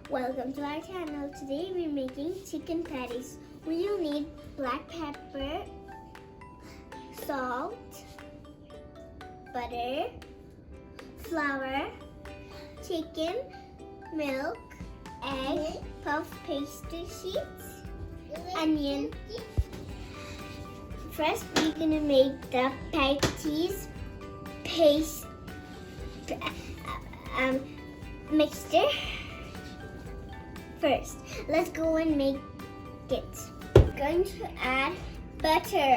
Welcome to our channel. Today we're making chicken patties. We'll need black pepper, salt, butter, flour, chicken, milk, egg, puff pastry sheets, onion. First we're gonna make the patties mixture. First, let's go and make it. We're going to add butter.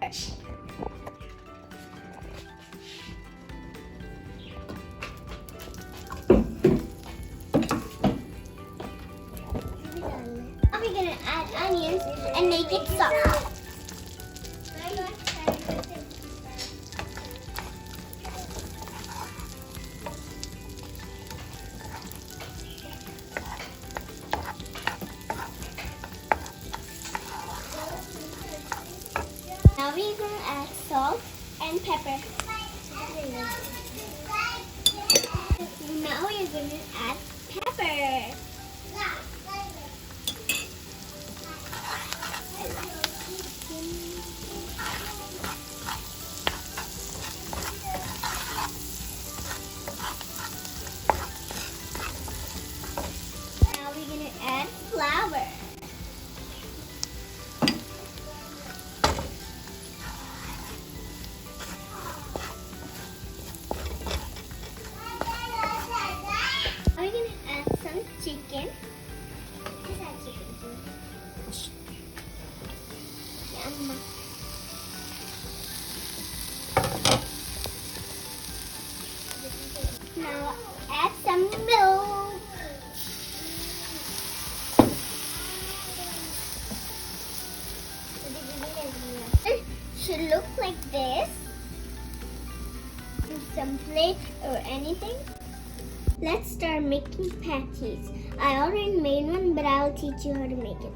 Now we're gonna add onions and make it soft. Now we're going to add salt and pepper. Now we're going to add pepper. Now we're going to add flour. We're going to add some chicken. Just add chicken too. Yum. Now add some milk. It should look like this. Some plate or anything. Let's start making patties. I already made one, but I'll teach you how to make it.